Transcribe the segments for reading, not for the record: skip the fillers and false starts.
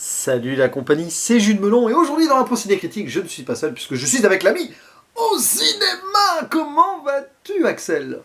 Salut la compagnie, c'est Jules Melon et aujourd'hui dans l'Impro Ciné Critique, je ne suis pas seul puisque je suis avec l'ami au cinéma. Comment vas-tu, Axel?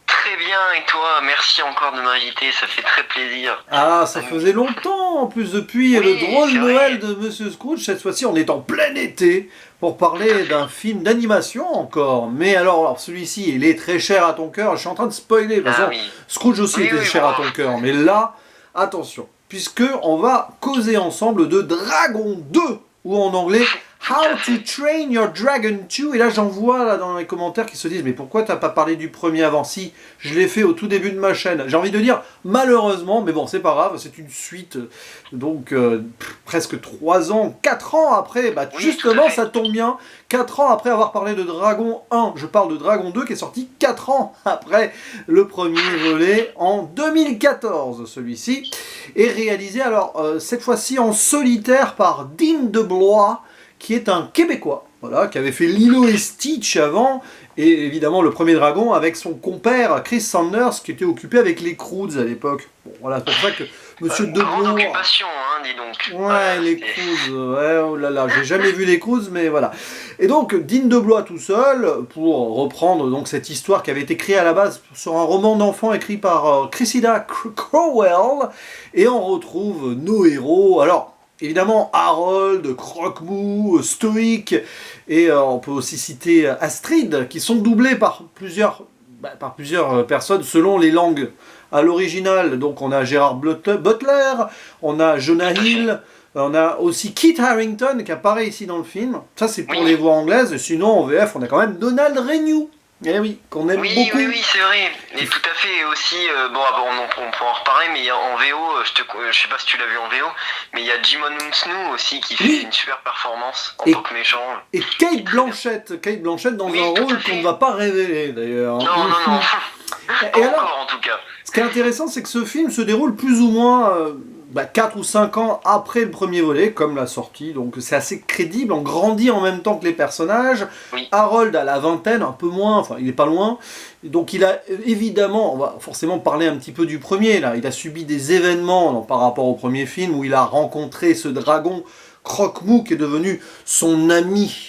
Très bien, et toi? Merci encore de m'inviter, ça fait très plaisir. Ah, ça faisait longtemps en plus depuis le Oui, drôle c'est Noël vrai, de Monsieur Scrooge. Cette fois-ci, on est en plein été pour tout à parler fait. d'un film d'animation encore. Mais alors celui-ci, il est très cher à ton cœur. Je suis en train de spoiler. De toute Ah façon, oui. Scrooge aussi Oui, était oui, cher à bon. ton cœur. Mais là, attention, puisque on va causer ensemble de Dragon 2, ou en anglais Tout How à to fait. Train Your Dragon 2. Et là, j'en vois là, dans les commentaires qui se disent mais pourquoi t'as pas parlé du premier avant? Si, je l'ai fait au tout début de ma chaîne. J'ai envie de dire malheureusement, mais bon, c'est pas grave, c'est une suite. Donc, presque 3 ans, 4 ans après, bah Oui, tout à justement, fait. ça tombe bien. 4 ans après avoir parlé de Dragon 1, je parle de Dragon 2 qui est sorti 4 ans après le premier volet en 2014. Celui-ci est réalisé alors cette fois-ci en solitaire par Dean DeBlois, qui est un Québécois, voilà, qui avait fait Lilo et Stitch avant, et évidemment le premier dragon avec son compère Chris Sanders qui était occupé avec les Croods à l'époque. Bon, voilà, c'est pour ça que Monsieur Grande DeBlois. occupation, hein, dis donc. Ouais, Voilà, les c'était... Croods, ouais, oh là là, j'ai jamais vu les Croods, mais voilà. Et donc, Dean DeBlois tout seul, pour reprendre donc cette histoire qui avait été créée à la base sur un roman d'enfant écrit par Cressida Crowell, et on retrouve nos héros. Alors, évidemment, Harold, Croque-Mou, Stoïque, et on peut aussi citer Astrid, qui sont doublés par plusieurs personnes selon les langues. À l'original, donc on a Gérard Butler, on a Jonah Tout à fait. Hill, on a aussi Kit Harington qui apparaît ici dans le film. Ça c'est pour les Oui, voix anglaises. Et sinon en VF on a quand même Donald Renew. Eh oui, qu'on aime oui, oui, beaucoup. oui, c'est vrai. Qui Et tout à fait, et aussi, bon, ah, bon, on pourra en reparler, mais il y a en VO, je sais pas si tu l'as vu en VO, mais il y a Jimon Unsnu aussi qui fait Oui, une super performance en tant et, que méchant, et qui est Kate très bien. Blanchett. Kate Blanchett dans un Oui, tout à rôle qu'on ne fait. va pas révéler d'ailleurs. Non, non, non. Pas Et encore alors, en tout cas. ce qui est intéressant, c'est que ce film se déroule plus ou moins 4 ou 5 ans après le premier volet, comme la sortie. Donc c'est assez crédible, on grandit en même temps que les personnages. Oui, Harold a la vingtaine, un peu moins, enfin il est pas loin. Donc il a évidemment, on va forcément parler un petit peu du premier là. Il a subi des événements par rapport au premier film où il a rencontré ce dragon Croque-Mou qui est devenu son ami.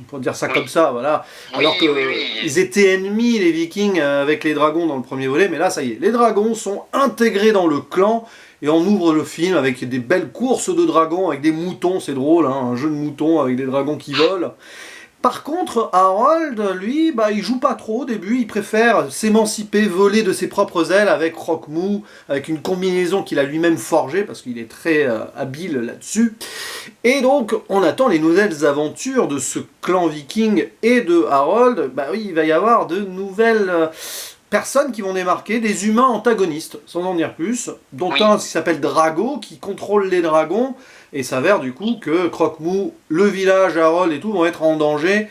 On peut dire ça comme oui, ça, voilà. Alors oui, oui, que oui. ils étaient ennemis, les Vikings, avec les dragons dans le premier volet, mais là, ça y est, les dragons sont intégrés dans le clan, et on ouvre le film avec des belles courses de dragons, avec des moutons, c'est drôle, hein, un jeu de moutons avec des dragons qui volent. Par contre, Harold, lui, bah, il joue pas trop au début, il préfère s'émanciper, voler de ses propres ailes avec Rock-Mou, avec une combinaison qu'il a lui-même forgée, parce qu'il est très habile là-dessus. Et donc, on attend les nouvelles aventures de ce clan viking et de Harold. Bah oui, il va y avoir de nouvelles personnes qui vont démarquer, des humains antagonistes, sans en dire plus, dont Oui, un qui s'appelle Drago, qui contrôle les dragons, et s'avère du coup que Croque-Mou, le village, Harold et tout vont être en danger,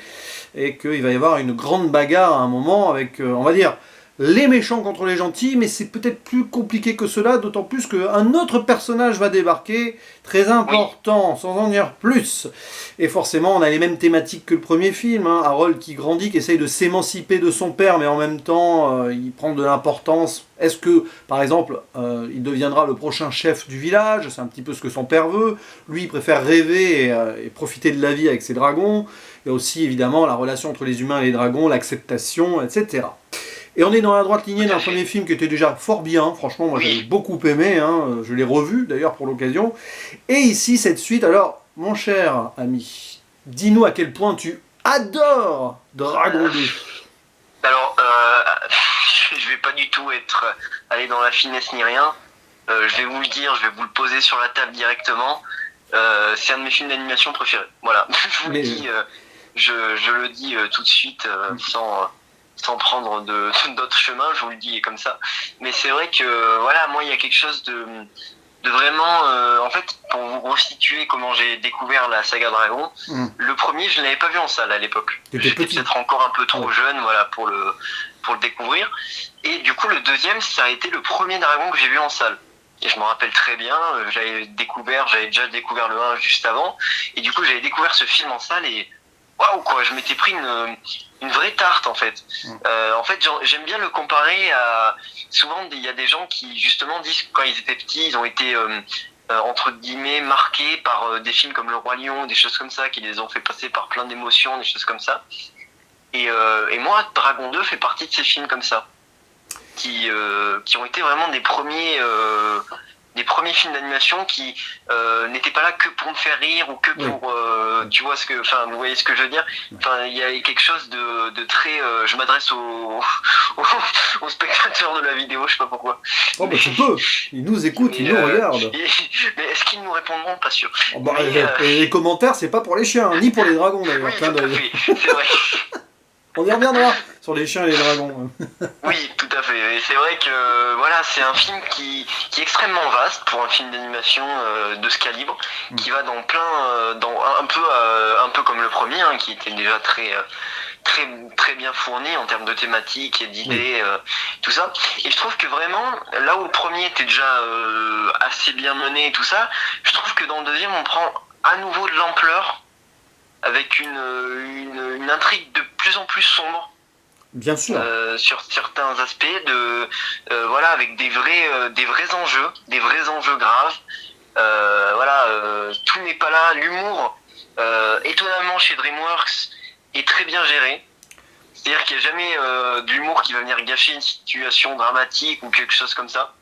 et qu'il va y avoir une grande bagarre à un moment avec, on va dire, les méchants contre les gentils, mais c'est peut-être plus compliqué que cela, d'autant plus qu'un autre personnage va débarquer, très oui, important, sans en dire plus. Et forcément, on a les mêmes thématiques que le premier film, hein. Harold qui grandit, qui essaye de s'émanciper de son père, mais en même temps, il prend de l'importance. Est-ce que, par exemple, il deviendra le prochain chef du village? C'est un petit peu ce que son père veut. Lui, il préfère rêver et profiter de la vie avec ses dragons. Il y a aussi, évidemment, la relation entre les humains et les dragons, l'acceptation, etc. Et on est dans la droite lignée tout d'un à premier fait. film qui était déjà fort bien, franchement moi j'avais Oui. beaucoup aimé, hein. Je l'ai revu d'ailleurs pour l'occasion. Et ici cette suite, alors mon cher ami, dis-nous à quel point tu adores Dragon Euh, 2. alors, je vais pas du tout être allé dans la finesse ni rien. Je vais vous le dire, je vais vous le poser sur la table directement. C'est un de mes films d'animation préférés. Voilà, je vous le Mais dis, je le dis tout de suite sans prendre d'autres chemins, je vous le dis comme ça. Mais c'est vrai que voilà, moi il y a quelque chose de vraiment, en fait, pour vous resituer comment j'ai découvert la saga Dragon, le premier je ne l'avais pas vu en salle à l'époque. t'étais J'étais petit. peut-être encore un peu Ouais. trop jeune, voilà, pour le découvrir. Et du coup le deuxième, ça a été le premier Dragon que j'ai vu en salle. Et je me rappelle très bien, j'avais déjà découvert le 1 juste avant, et du coup j'avais découvert ce film en salle et waouh quoi, je m'étais pris une vraie tarte en fait. En fait, j'aime bien le comparer à. Souvent, il y a des gens qui justement disent que quand ils étaient petits, ils ont été entre guillemets marqués par des films comme Le Roi Lion, des choses comme ça, qui les ont fait passer par plein d'émotions, des choses comme ça. Et moi, Dragon 2 fait partie de ces films comme ça, qui ont été vraiment des premiers films d'animation qui n'étaient pas là que pour me faire rire ou que pour tu vois vous voyez ce que je veux dire. Enfin, il y a quelque chose de très je m'adresse aux spectateurs de la vidéo, je sais pas pourquoi. Oh bah tu peux, ils nous écoutent, ils nous regardent. Mais est-ce qu'ils nous répondront? Pas sûr. Oh bah, les commentaires, c'est pas pour les chiens, ni pour les dragons d'ailleurs. Oui, tout à fait, c'est vrai. On y reviendra sur les chiens et les dragons. Oui, tout à fait. Et c'est vrai que voilà, c'est un film qui est extrêmement vaste pour un film d'animation de ce calibre, qui va dans un peu comme le premier, hein, qui était déjà très bien fourni en termes de thématiques et d'idées, tout ça. Et je trouve que vraiment, là où le premier était déjà assez bien mené et tout ça, je trouve que dans le deuxième, on prend à nouveau de l'ampleur, avec une intrigue de plus en plus sombre. Bien sûr. Sur certains aspects, voilà, avec des vrais enjeux graves. Tout n'est pas là. L'humour, étonnamment chez DreamWorks, est très bien géré. C'est-à-dire qu'il n'y a jamais d'humour qui va venir gâcher une situation dramatique ou quelque chose comme ça.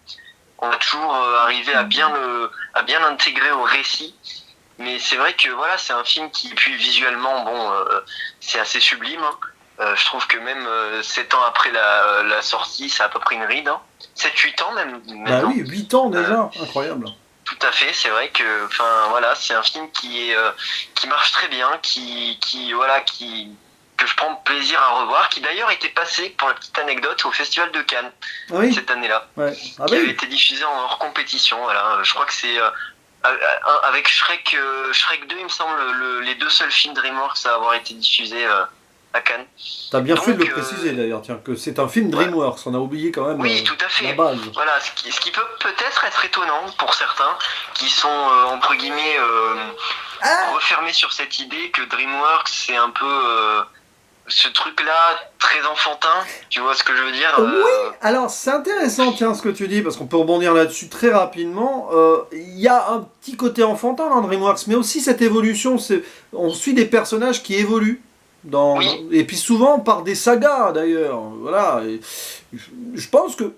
On va toujours arriver à bien l'intégrer au récit. Mais c'est vrai que voilà, c'est un film qui, puis visuellement, c'est assez sublime. Hein. Je trouve que même 7 ans après la sortie, c'est à peu près une ride. Hein. 7-8 ans même. Bah oui, 8 ans déjà, incroyable. Tout à fait, c'est vrai que, c'est un film qui marche très bien, que je prends plaisir à revoir, qui d'ailleurs était passé, pour la petite anecdote, au Festival de Cannes cette année-là, qui avait été diffusé en hors compétition. Voilà, je crois que c'est avec Shrek 2, il me semble, les deux seuls films DreamWorks à avoir été diffusés à Cannes. T'as bien fait de le préciser d'ailleurs, tiens, que c'est un film DreamWorks, on a oublié quand même tout à fait. la base. Voilà, ce qui peut peut-être être étonnant pour certains qui sont entre guillemets refermés sur cette idée que DreamWorks c'est un peu ce truc-là très enfantin, tu vois ce que je veux dire Oui, alors c'est intéressant, tiens, ce que tu dis, parce qu'on peut rebondir là-dessus très rapidement. Il y a un petit côté enfantin dans DreamWorks, mais aussi cette évolution, on suit des personnages qui évoluent. Et puis souvent par des sagas d'ailleurs, voilà. Et je pense que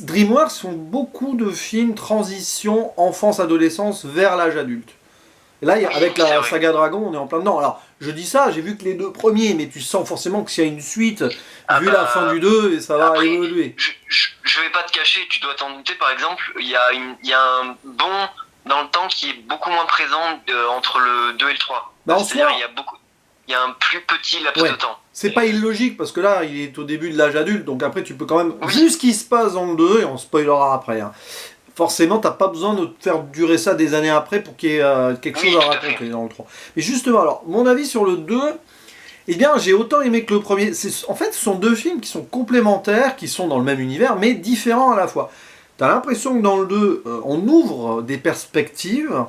DreamWorks font beaucoup de films transition enfance-adolescence vers l'âge adulte. Et là, avec la saga Dragon, on est en plein dedans. Alors, je dis ça, j'ai vu que les deux premiers, mais tu sens forcément que s'il y a une suite, vu la fin du 2, et ça va évoluer. Je vais pas te cacher, tu dois t'en douter, par exemple, il y a un bond dans le temps qui est beaucoup moins présent entre le 2 et le 3. C'est-à-dire, il y a un plus petit laps de temps. C'est pas illogique, parce que là, il est au début de l'âge adulte, donc après, tu peux quand même... Vu ce qui se passe dans le 2, et on spoilera après, hein. Forcément, t'as pas besoin de faire durer ça des années après pour qu'il y ait quelque chose à raconter dans le 3. Mais justement, alors, mon avis sur le 2, eh bien, j'ai autant aimé que le premier. En fait, ce sont deux films qui sont complémentaires, qui sont dans le même univers, mais différents à la fois. T'as l'impression que dans le 2, on ouvre des perspectives.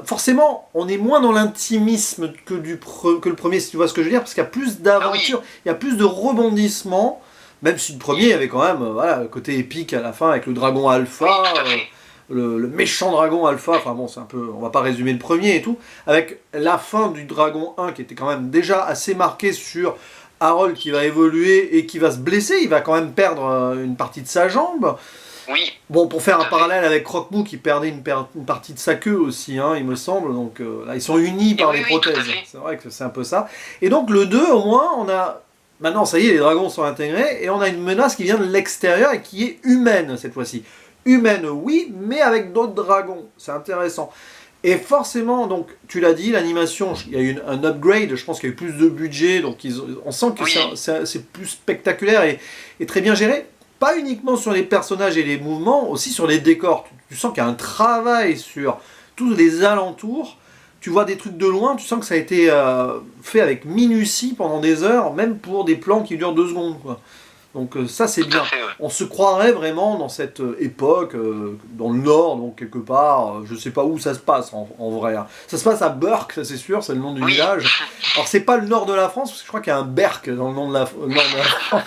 Forcément, on est moins dans l'intimisme que le premier, si tu vois ce que je veux dire, parce qu'il y a plus d'aventures, il y a plus de rebondissements. Même si le premier avait quand même le côté épique à la fin avec le dragon alpha, le méchant dragon alpha, enfin bon c'est un peu, on va pas résumer le premier et tout, avec la fin du dragon 1 qui était quand même déjà assez marqué sur Harold qui va évoluer et qui va se blesser, il va quand même perdre une partie de sa jambe. Oui. Bon, pour faire un parallèle avec Croque-Mou qui perdait une partie de sa queue aussi, hein, il me semble, donc là ils sont unis par les prothèses, c'est vrai que c'est un peu ça. Et donc le 2 au moins, on a... Maintenant, ça y est, les dragons sont intégrés et on a une menace qui vient de l'extérieur et qui est humaine cette fois-ci. Humaine, oui, mais avec d'autres dragons. C'est intéressant. Et forcément, donc, tu l'as dit, l'animation, il y a eu un upgrade, je pense qu'il y a eu plus de budget, donc on sent que c'est plus spectaculaire et très bien géré. Pas uniquement sur les personnages et les mouvements, aussi sur les décors. Tu sens qu'il y a un travail sur tous les alentours. Tu vois des trucs de loin, tu sens que ça a été fait avec minutie pendant des heures, même pour des plans qui durent 2 secondes, quoi. Donc ça c'est Tout à bien. fait, ouais. On se croirait vraiment dans cette époque, dans le Nord, donc quelque part, je sais pas où ça se passe en vrai, hein. Ça se passe à Burke, ça c'est sûr, c'est le nom du Oui. village. Alors c'est pas le nord de la France, parce que je crois qu'il y a un Berck dans le nom de nord de la France.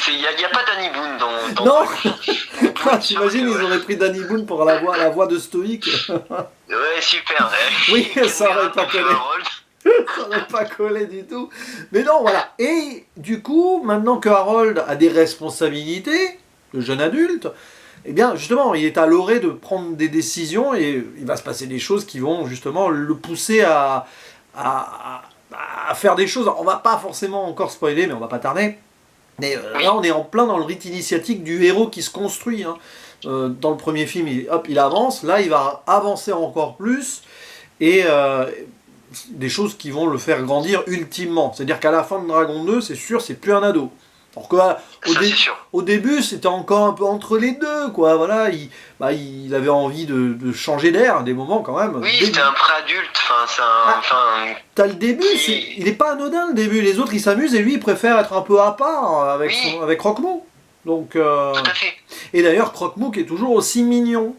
Il n'y a pas Danny Boone dans Non. Boone, T'imagines, ils auraient pris Danny Boone pour la voix de Stoïque. Ouais, super. Oui, ça aurait pas Pour faire collé. un rôle. Ça n'aurait pas collé du tout. Mais non, voilà. Et du coup, maintenant que Harold a des responsabilités, le jeune adulte, eh bien, justement, il est à l'orée de prendre des décisions et il va se passer des choses qui vont justement le pousser à, à faire des choses. On va pas forcément encore spoiler, mais on va pas tarder. Mais là, on est en plein dans le rite initiatique du héros qui se construit, hein. Dans le premier film, il avance. Là, il va avancer encore plus. Et des choses qui vont le faire grandir ultimement. C'est-à-dire qu'à la fin de Dragon 2, c'est sûr, c'est plus un ado. Alors que au début, c'était encore un peu entre les deux, quoi. Voilà, il avait envie de changer d'air à des moments quand même. Oui, c'était un pré-adulte. T'as le début, il est pas anodin le début. Les autres ils s'amusent et lui il préfère être un peu à part avec Croque-Mou. Donc, tout à fait. Et d'ailleurs, Croque-Mou qui est toujours aussi mignon.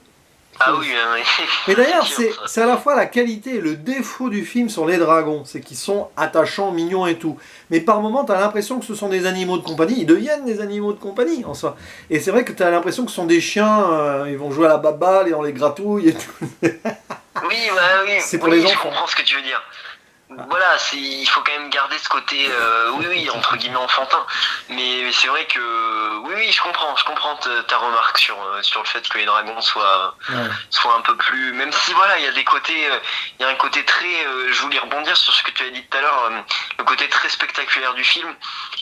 Ah oui, oui. Mais d'ailleurs, c'est à la fois la qualité et le défaut du film sur les dragons. C'est qu'ils sont attachants, mignons et tout. Mais par moments, t'as l'impression que ce sont des animaux de compagnie. Ils deviennent des animaux de compagnie, en soi. Et c'est vrai que t'as l'impression que ce sont des chiens. Ils vont jouer à la baballe et on les gratouille et tout. Oui, bah, oui. C'est pour les enfants. Je comprends ce que tu veux dire. Voilà, il faut quand même garder ce côté, oui, entre guillemets enfantin. Mais c'est vrai que, oui, je comprends ta remarque sur le fait que les dragons soient un peu plus, même si voilà, il y a des côtés, il y a un côté très, je voulais rebondir sur ce que tu as dit tout à l'heure, le côté très spectaculaire du film.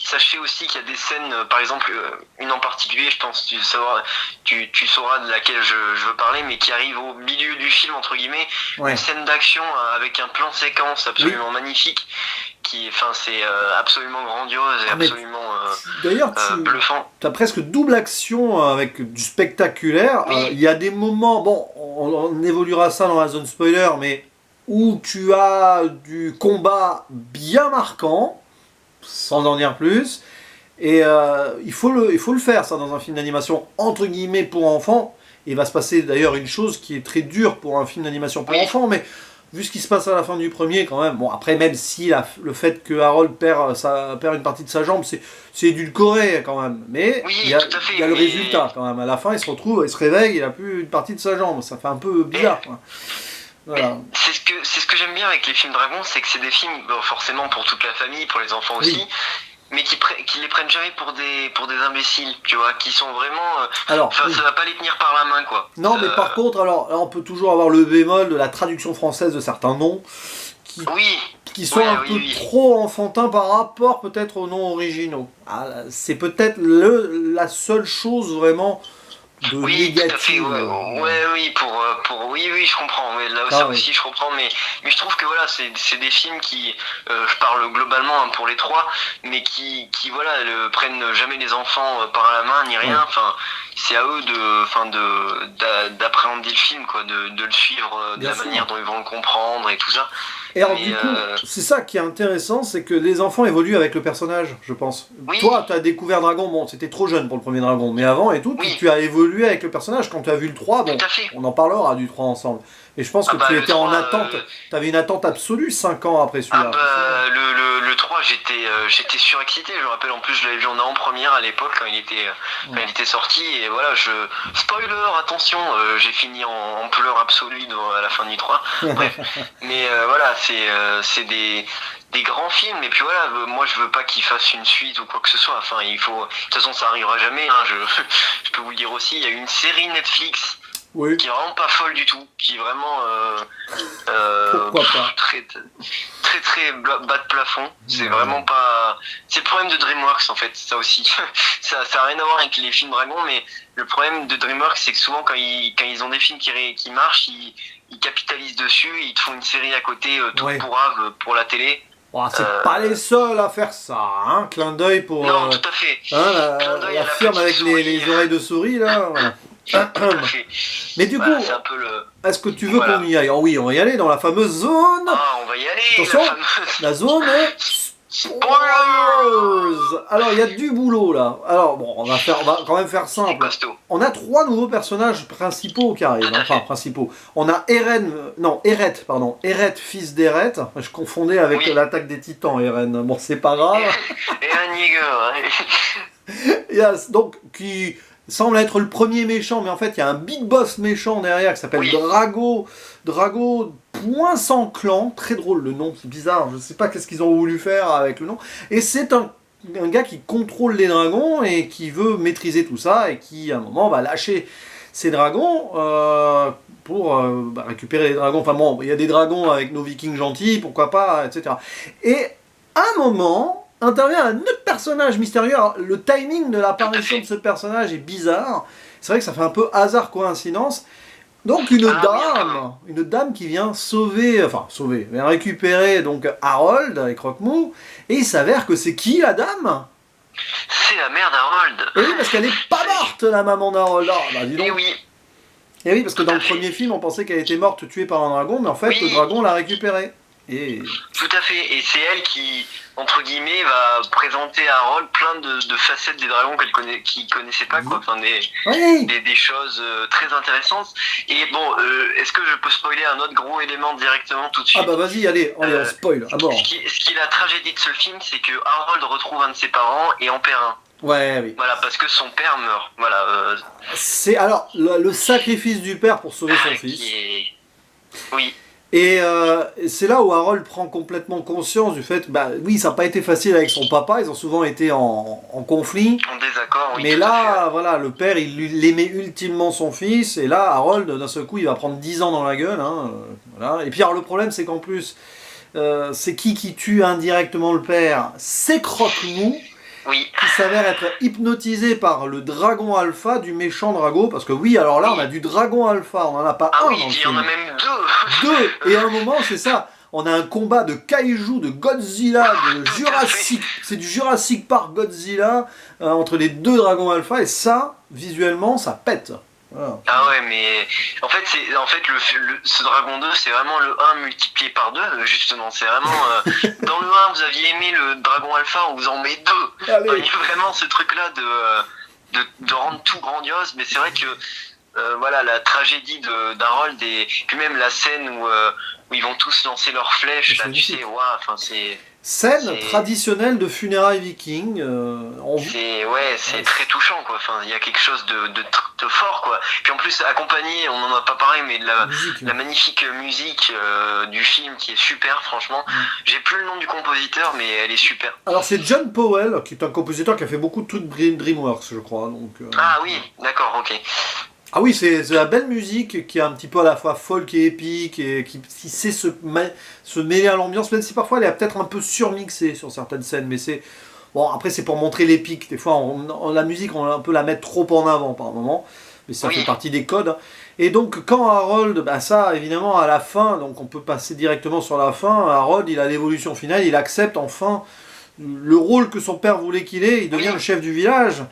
Sachez aussi qu'il y a des scènes, par exemple, une en particulier, je pense, tu sauras de laquelle je veux parler, mais qui arrive au milieu du film, entre guillemets, une scène d'action avec un plan séquence absolument magnifique, c'est absolument grandiose et absolument bluffant. Tu as presque double action avec du spectaculaire. Il y a des moments, bon, on évoluera ça dans la zone spoiler, mais où tu as du combat bien marquant, sans en dire plus, et il faut le faire ça dans un film d'animation entre guillemets pour enfants. Il va se passer d'ailleurs une chose qui est très dure pour un film d'animation pour enfants, mais vu ce qui se passe à la fin du premier quand même, bon après même si le fait que Harold perd une partie de sa jambe, c'est édulcoré quand même, mais il y a le résultat quand même. À la fin il se réveille, il a plus une partie de sa jambe, ça fait un peu bizarre. Voilà. C'est ce que j'aime bien avec les films dragons, c'est que c'est des films forcément pour toute la famille, pour les enfants aussi, mais qui les prennent jamais pour des imbéciles, tu vois, qui sont vraiment, ça va pas les tenir par la main, quoi. Non, mais par contre, alors là, on peut toujours avoir le bémol de la traduction française de certains noms qui sont un peu trop enfantins par rapport peut-être aux noms originaux. C'est peut-être la seule chose vraiment de négative. Tout à fait, oui, je comprends. Ouais, là aussi, je comprends, mais je trouve que voilà, c'est des films qui, je parle globalement pour les trois, mais qui voilà, prennent jamais les enfants par la main ni rien. Enfin, c'est à eux d'appréhender le film, quoi, de le suivre de la manière dont ils vont le comprendre et tout ça. Et alors du coup, c'est ça qui est intéressant, c'est que les enfants évoluent avec le personnage, je pense. Toi, tu as découvert Dragon, bon, c'était trop jeune pour le premier Dragon, mais avant et tout, tu as évolué avec le personnage. Quand tu as vu le 3, bon, on en parlera du 3 ensemble. Et je pense que tu étais en attente, tu avais une attente absolue 5 ans après celui-là. Le 3, j'étais surexcité, je me rappelle, en plus je l'avais vu en avant-première à l'époque quand il était sorti, et voilà, spoiler, attention, j'ai fini en pleurs absolus à la fin du 3. Bref, mais voilà, c'est des grands films, et puis voilà, moi je veux pas qu'il fasse une suite ou quoi que ce soit, enfin de toute façon ça arrivera jamais, hein, je peux vous le dire aussi, il y a une série Netflix qui est vraiment pas folle du tout, qui est vraiment très bas de plafond. C'est vraiment pas. C'est le problème de DreamWorks en fait, ça aussi. ça a rien à voir avec les films dragons, mais le problème de DreamWorks, c'est que souvent quand ils ont des films qui marchent, ils capitalisent dessus, et ils te font une série à côté toute pourrave pour la télé. C'est pas les seuls à faire ça, hein. Clin d'œil pour. Non, tout à fait. La firme avec les oreilles de souris là. Voilà. Mais du coup, est-ce que tu veux qu'on y aille? Oui, on va y aller dans la fameuse zone. On va y aller. Attention, la zone Spoilers. Alors il y a du boulot là. Alors bon, on va quand même faire C'est simple. costaud. On a 3 nouveaux personnages principaux qui arrivent. Tout à Enfin fait. principaux. On a Eret, pardon, Eret, fils d'Eret. Je confondais avec Oui. l'attaque des Titans, Eren. Bon, c'est pas grave. Eren Yeager, ouais. Yes, donc qui semble être le premier méchant, mais en fait il y a un big boss méchant derrière qui s'appelle Oui. Drago Point sans clan, très drôle le nom, c'est bizarre, je sais pas qu'est-ce qu'ils ont voulu faire avec le nom, et c'est un gars qui contrôle les dragons et qui veut maîtriser tout ça et qui à un moment va lâcher ces dragons pour récupérer les dragons, enfin bon, il y a des dragons avec nos vikings gentils, pourquoi pas, etc. Et à un moment, intervient un autre personnage mystérieux. Alors, le timing de l'apparition de ce personnage est bizarre. C'est vrai que ça fait un peu hasard coïncidence. Donc une dame qui vient vient récupérer donc Harold avec Rockmou. Et il s'avère que c'est qui la dame? C'est la mère d'Harold. Et oui, parce qu'elle est pas morte, la maman d'Harold. Ah, bah dis donc. Et oui, Et oui, parce que tout dans à le fait. premier film, on pensait qu'elle était morte tuée par un dragon, mais en fait, Oui. le dragon l'a récupérée. Et tout à fait. Et c'est elle qui, entre guillemets, va présenter à Harold plein de facettes des dragons qu'il connaissait pas, quoi. Enfin, oui. des choses très intéressantes. Et bon, est-ce que je peux spoiler un autre gros élément directement tout de suite? Ah bah vas-y, allez, on spoil, à mort. Ce qui est la tragédie de ce film, c'est que Harold retrouve un de ses parents et en perd un. Ouais, oui. Voilà, parce que son père meurt. Voilà. C'est alors le sacrifice du père pour sauver son fils. Oui. Et c'est là où Harold prend complètement conscience du fait, bah oui, ça n'a pas été facile avec son papa, ils ont souvent été en conflit. En désaccord, oui. Mais là, voilà, le père, il aimait ultimement son fils, et là, Harold, d'un seul coup, il va prendre 10 ans dans la gueule. Hein, voilà. Et puis alors, le problème, c'est qu'en plus, c'est qui tue indirectement le père? C'est Croque-Mou, Oui. qui s'avère être hypnotisé par le dragon alpha du méchant Drago, parce que oui, alors là, on a du dragon alpha, on n'en a pas Ah un oui, dans le il y film. en a même deux. Deux. Et à un moment, c'est ça. On a un combat de kaiju, de Godzilla, de Jurassic. C'est du Jurassic Park Godzilla entre les deux dragons alpha. Et ça, visuellement, ça pète. Voilà. Ah ouais, mais en fait, ce Dragon 2, c'est vraiment le 1 multiplié par 2, justement. C'est vraiment. Dans le 1, vous aviez aimé le Dragon Alpha, on vous en met 2. Allez. Il y a vraiment ce truc-là de rendre tout grandiose, mais c'est vrai que. Voilà, la tragédie d'Harold et puis même la scène où ils vont tous lancer leurs flèches, là, tu sais, waouh, enfin c'est. Scène traditionnelle de funérailles vikings. C'est très touchant, quoi. Enfin, il y a quelque chose de fort, quoi. Puis en plus, accompagné, on n'en a pas parlé, mais de la magnifique musique du film qui est super, franchement. J'ai plus le nom du compositeur, mais elle est super. Alors c'est John Powell, qui est un compositeur qui a fait beaucoup de trucs DreamWorks, je crois. Donc, Ah oui, d'accord, ok. Ah oui, c'est la belle musique qui est un petit peu à la fois folk et épique et qui sait se mêler à l'ambiance, même si parfois elle est peut-être un peu surmixée sur certaines scènes, mais c'est... Bon, après c'est pour montrer l'épique, des fois la musique on peut la mettre trop en avant par moment, mais ça fait partie des codes. Et donc quand Harold, bah ça évidemment à la fin, donc on peut passer directement sur la fin, Harold il a l'évolution finale, il accepte enfin le rôle que son père voulait qu'il ait, il devient le chef du village,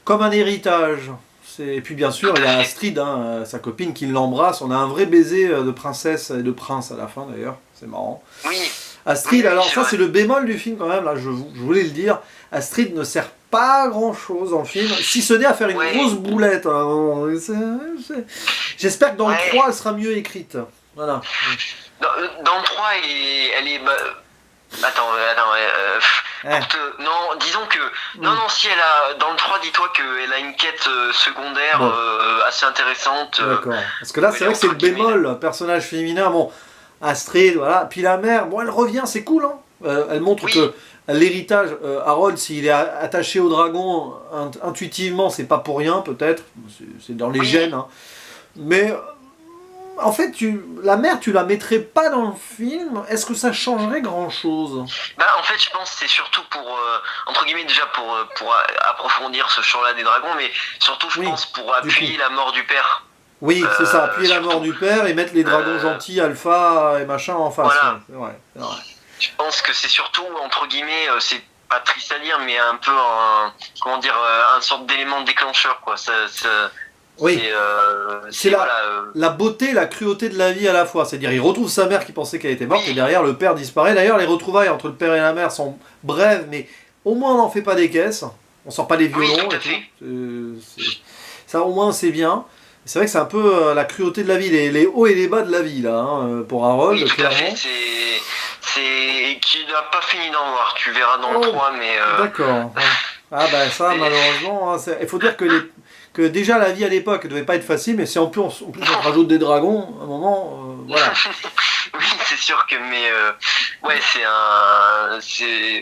comme un héritage. Et puis bien sûr, il y a Astrid, hein, sa copine, qui l'embrasse. On a un vrai baiser de princesse et de prince à la fin d'ailleurs, c'est marrant. Oui. Astrid, oui, alors ça vrai. c'est le bémol du film quand même, là je voulais le dire. Astrid ne sert pas grand chose dans le film, si ce n'est à faire une grosse boulette. Hein. J'espère que dans le 3 elle sera mieux écrite. Voilà. Dans le 3, elle est... non, disons que... Non, si elle a... Dans le 3, dis-toi qu'elle a une quête secondaire assez intéressante. D'accord. Parce que là, c'est vrai que c'est le bémol, personnage féminin. Bon, Astrid, voilà. Puis la mère, bon, elle revient, c'est cool, hein. Elle montre que l'héritage, Harold, s'il est attaché au dragon, intuitivement, c'est pas pour rien, peut-être. C'est dans les gènes, hein. Mais... En fait, la mère, tu la mettrais pas dans le film. Est-ce que ça changerait grand-chose? Bah, en fait, je pense que c'est surtout pour, entre guillemets, déjà pour approfondir ce champ-là des dragons, mais surtout, je pense, pour appuyer la mort du père. Oui, c'est ça, appuyer la mort du père et mettre les dragons gentils, alpha et machin en face. Voilà. Ouais, c'est vrai. Je pense que c'est surtout, entre guillemets, c'est pas triste à dire, mais un peu une sorte d'élément déclencheur, quoi. Oui. C'est voilà. la beauté, la cruauté de la vie à la fois. C'est-à-dire, il retrouve sa mère qui pensait qu'elle était morte, et Oui, derrière, le père disparaît. D'ailleurs, les retrouvailles entre le père et la mère sont brèves, mais au moins, on n'en fait pas des caisses. On sort pas les oui, violons tout et à fait. tout. Ça, au moins, c'est bien. C'est vrai que c'est un peu la cruauté de la vie, les hauts et les bas de la vie, là, hein, pour Oui, Harold, tout à fait. clairement. C'est, qui n'a pas fini d'en voir. Tu verras dans le Oh, 3, mais d'accord. Ouais. Ah, ben ça, mais malheureusement, hein, il faut dire que déjà la vie à l'époque devait pas être facile, mais si en plus on te non. rajoute des dragons, à un moment, voilà. Oui, c'est sûr que, mais ouais,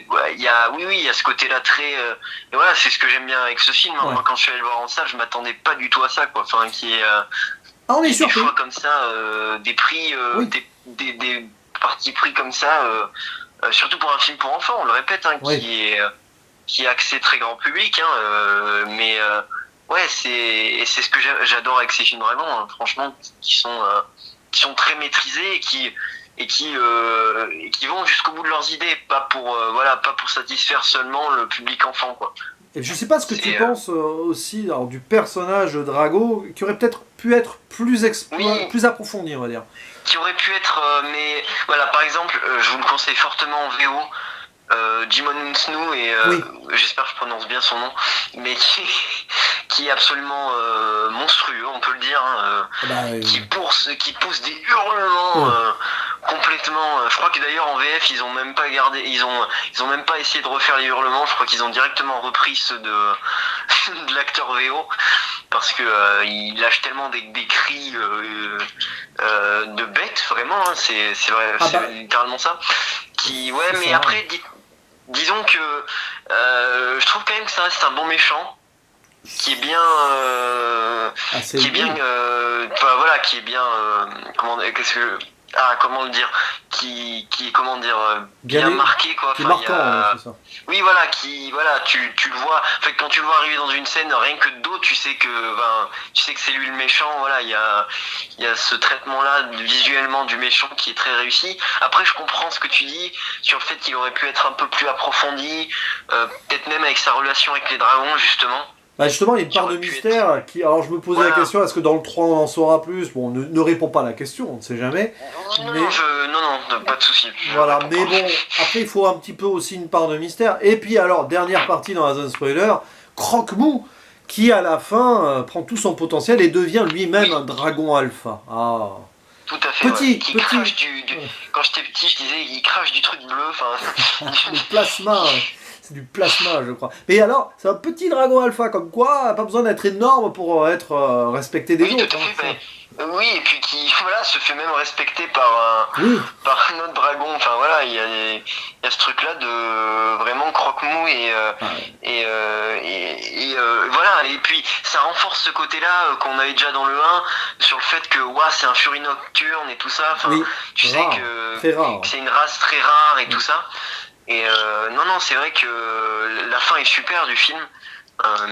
ouais, il y a ce côté-là très, et voilà, c'est ce que j'aime bien avec ce film, hein. Ouais. Moi, quand je suis allé le voir en salle, je m'attendais pas du tout à ça, quoi. Enfin, Ah, on est qu'il y ait des choix surpris. comme ça, des prix, Oui, des partis pris comme ça, surtout pour un film pour enfants, on le répète, hein, oui. qui est axé très grand public, hein, mais ouais, c'est ce que j'adore avec ces films dragons, hein, franchement, qui sont très maîtrisés et qui vont jusqu'au bout de leurs idées, pas pour voilà, pas pour satisfaire seulement le public enfant, quoi. Et je sais pas ce que tu C'est penses aussi alors, du personnage Drago, qui aurait peut-être pu être oui, plus approfondi, on va dire. qui aurait pu être, mais voilà, par exemple, je vous le conseille fortement en VO. Jimon Unsnu et Oui. j'espère que je prononce bien son nom, mais qui est absolument monstrueux, on peut le dire, hein, Ah bah, qui pousse des hurlements ouais. complètement. Je crois que d'ailleurs en VF ils ont même pas gardé, ils ont même pas essayé de refaire les hurlements. Je crois qu'ils ont directement repris ceux de de l'acteur VO parce que il lâche tellement des cris de bête, vraiment, hein, c'est vrai, Ah c'est bah, littéralement ça. Qui ouais, c'est mais ça. après disons que je trouve quand même que ça reste un bon méchant qui est bien Ah, c'est qui est bien oui. enfin, voilà, qui est bien comment qu'est-ce que comment le dire, qui est comment dire Bien bien marqué, quoi. qui est Enfin, il y marquant, ouais, a c'est ça. oui, voilà, tu le vois, en fait, quand tu le vois arriver dans une scène, rien que de dos, tu sais que c'est lui le méchant, voilà, il y a ce traitement-là, visuellement, du méchant qui est très réussi. Après, je comprends ce que tu dis sur le fait qu'il aurait pu être un peu plus approfondi, peut-être même avec sa relation avec les dragons, justement, Bah justement, il y a une qui part de aurait pu être, mystère qui. Alors je me posais la voilà. question, est-ce que dans le 3 on en saura plus? Bon, ne réponds pas à la question, on ne sait jamais. Non, Mais non, pas de souci, je voilà, réponds mais pas. bon, après il faut un petit peu aussi une part de mystère. Et puis alors, dernière partie dans la zone spoiler, Croque-Mou, qui à la fin prend tout son potentiel et devient lui-même un Oui, dragon alpha. Ah. tout à fait, ouais. Petit, Qui petit. crache quand j'étais petit, je disais, il crache du truc bleu, enfin. Le plasma, c'est du plasma, je crois. Mais alors, c'est un petit dragon alpha, comme quoi, pas besoin d'être énorme pour être respecté des Oui, tout autres. à Hein. fait. Oui, et puis qui voilà, se fait même respecter par Oui, par un autre dragon. Enfin voilà, il y a ce truc-là de vraiment croque-mou ah, ouais. voilà. Et puis ça renforce ce côté-là qu'on avait déjà dans le 1 sur le fait que ouah, c'est un furie nocturne et tout ça. Enfin, Oui, tu sais rare, très rare. que c'est une race très rare et Ouais. tout ça. Et non, c'est vrai que la fin est super du film.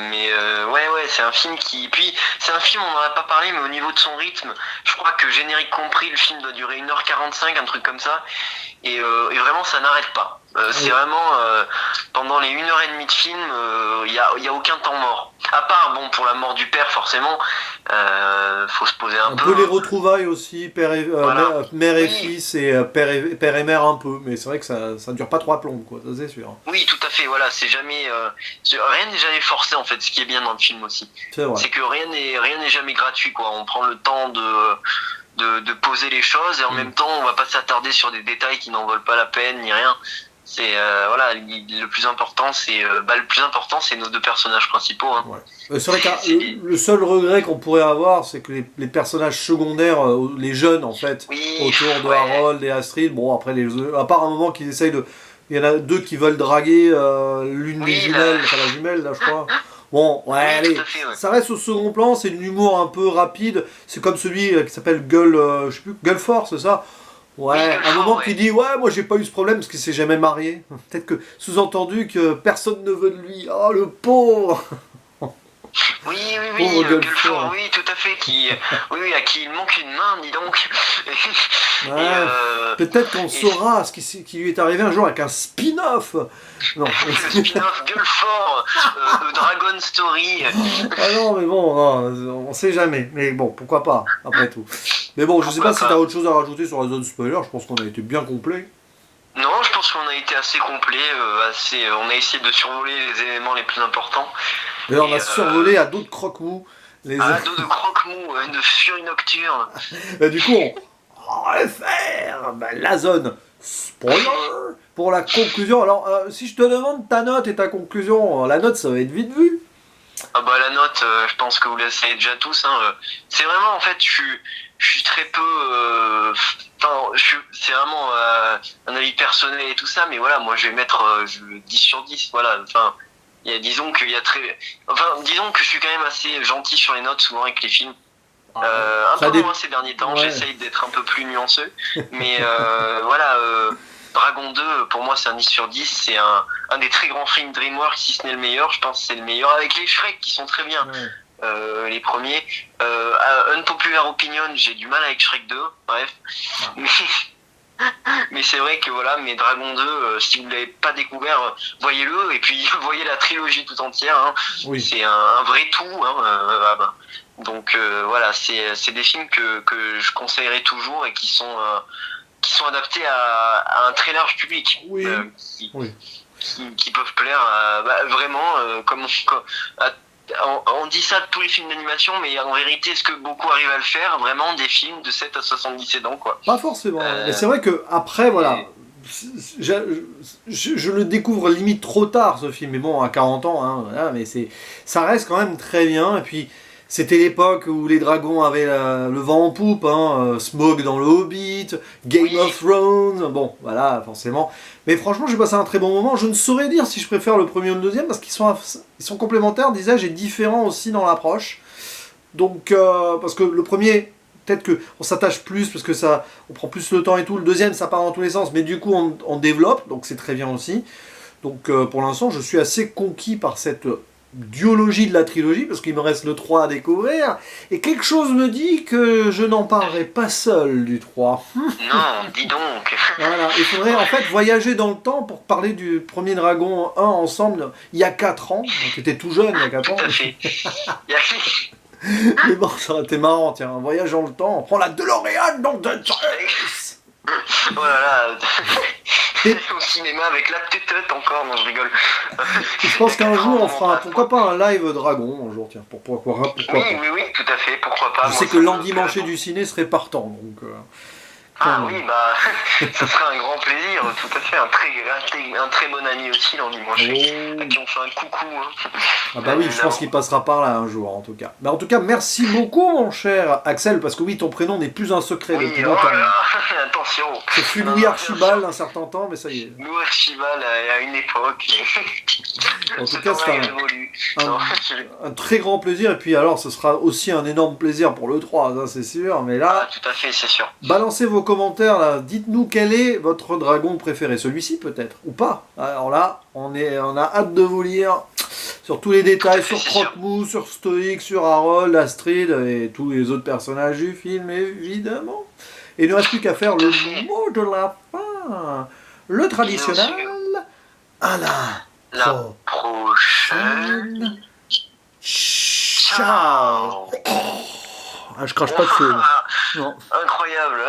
Mais ouais, c'est un film qui. Puis, c'est un film, on n'en a pas parlé, mais au niveau de son rythme, je crois que générique compris, le film doit durer 1h45, un truc comme ça. Et vraiment, ça n'arrête pas. C'est Oui. vraiment. Pendant les 1h30 de film, il y a aucun temps mort. À part, bon, pour la mort du père, forcément, faut se poser un Un peu, peu les hein. retrouvailles aussi, Voilà. mère et Oui, fils et père et mère un peu. Mais c'est vrai que ça dure pas trois plombes, quoi, ça c'est sûr. oui, tout à fait. Voilà, c'est jamais. Rien n'est jamais forcé, en fait, ce qui est bien dans le film aussi. C'est vrai. C'est que rien n'est jamais gratuit, quoi. On prend le temps de poser les choses et en Mm. même temps on va pas s'attarder sur des détails qui n'en valent pas la peine ni rien. C'est voilà, le plus important c'est nos deux personnages principaux, hein. Ouais. C'est vrai que C'est le seul regret qu'on pourrait avoir, c'est que les personnages secondaires, les jeunes en fait, oui, autour de ouais, Harold et Astrid, bon après à part un moment qu'ils essayent de, il y en a deux qui veulent draguer l'une des oui, jumelles, enfin la jumelle là je crois. Bon, ouais, oui, tout allez, à fait, ouais. ça reste au second plan, c'est de l'humour un peu rapide, c'est comme celui qui s'appelle je sais plus, Gullford, c'est ça? Oui, Ouais, un Gullford, moment qui ouais. dit ouais, moi j'ai pas eu ce problème parce qu'il s'est jamais marié. Peut-être que sous-entendu que personne ne veut de lui. Oh le pauvre. Pauvre Gueulefort. Gueulefort, oui, tout à fait, oui, à qui il manque une main, dis donc. Ouais, peut-être qu'on saura qui lui est arrivé un jour avec un spin-off. Non. Le spin-off Gueulefort, Dragon Story. Ah non, mais bon, non, on sait jamais. Mais bon, pourquoi pas, après tout. Mais bon, je sais pas si t'as autre chose à rajouter sur la zone spoiler. Je pense qu'on a été bien complet. Non, je pense qu'on a été assez complet, on a essayé de survoler les éléments les plus importants. D'ailleurs, on a survolé à dos de croque-mou. À dos de croque-mou, de furie nocturne. Et du coup, on va faire la zone spoiler pour la conclusion. Alors, si je te demande ta note et ta conclusion, la note, ça va être vite vu. Ah bah la note, je pense que vous la savez déjà tous. C'est vraiment, en fait, je suis très peu... c'est vraiment un avis personnel et tout ça, mais voilà, moi je vais mettre 10 sur 10, voilà. Enfin, disons que je suis quand même assez gentil sur les notes, souvent avec les films. Un peu moins ces derniers temps, j'essaye d'être un peu plus nuanceux. Mais voilà, Dragon 2, pour moi c'est un 10 sur 10, c'est un des très grands films DreamWorks, si ce n'est le meilleur, je pense que c'est le meilleur, avec les Shrek qui sont très bien. Les premiers. Unpopular Opinion, j'ai du mal avec Shrek 2, bref. Mais c'est vrai que voilà, mais Dragon 2, si vous ne l'avez pas découvert, voyez-le, et puis voyez la trilogie tout entière, hein. Oui. C'est un vrai tout. Donc voilà, c'est des films que je conseillerais toujours et qui sont adaptés à un très large public. Oui. Qui peuvent plaire vraiment on dit ça de tous les films d'animation, mais en vérité, est-ce que beaucoup arrivent à le faire? Vraiment, des films de 7 à 77 ans, quoi. Pas forcément. Mais c'est vrai que après, voilà, je le découvre limite trop tard, ce film. Mais bon, à 40 ans, hein, voilà, mais ça reste quand même très bien. Et puis, c'était l'époque où les dragons avaient le vent en poupe, hein, Smaug dans le Hobbit, Game of Thrones, bon, voilà, forcément. Mais franchement, j'ai passé un très bon moment. Je ne saurais dire si je préfère le premier ou le deuxième, parce qu'ils sont complémentaires, d'usage et différents aussi dans l'approche. Donc, parce que le premier, peut-être qu'on s'attache plus, parce que on prend plus le temps et tout. Le deuxième, ça part dans tous les sens, mais du coup, on développe, donc c'est très bien aussi. Donc, pour l'instant, je suis assez conquis par cette duologie de la trilogie, parce qu'il me reste le 3 à découvrir, et quelque chose me dit que je n'en parlerai pas seul du 3. Non, dis donc. Voilà, il faudrait en fait voyager dans le temps pour parler du premier Dragon 1 ensemble, il y a 4 ans, donc tu étais tout jeune il y a 4 ans. Tout à fait. Mais bon, ça aurait été marrant, tiens, un voyage dans le temps, on prend la DeLorean dans The Choice. Voilà. Au cinéma avec la tête encore, non je rigole. Je pense qu'un jour on fera, pourquoi pas un live Dragon un jour, tiens, pourquoi pas. Oui, tout à fait, pourquoi pas. Je sais que l'endimanché du ciné serait partant, donc... oui, ça serait un grand plaisir, tout à fait, un très bon ami aussi, l'endimanché, à qui on fait un coucou. Hein. Ah bah oui, je pense qu'il passera par là un jour, en tout cas. Mais en tout cas, merci beaucoup, mon cher Axel, parce que oui, ton prénom n'est plus un secret depuis longtemps. Attention. Ce fut Louis Archibald un certain temps, mais ça y est. Louis Archibald à une époque. En tout cas, c'est un très grand plaisir, et puis alors, ce sera aussi un énorme plaisir pour le 3, ça c'est sûr, mais là... tout à fait, c'est sûr. Balancez vos commentaires là, dites-nous quel est votre dragon préféré, celui-ci peut-être, ou pas. Alors là, on a hâte de vous lire sur tous les détails, sur Croque-Mou, sur Stoïque, sur Harold, Astrid et tous les autres personnages du film évidemment. Et il ne reste plus qu'à faire le mot de la fin, le traditionnel. À la prochaine. Ciao. Je crache pas de feu. Incroyable.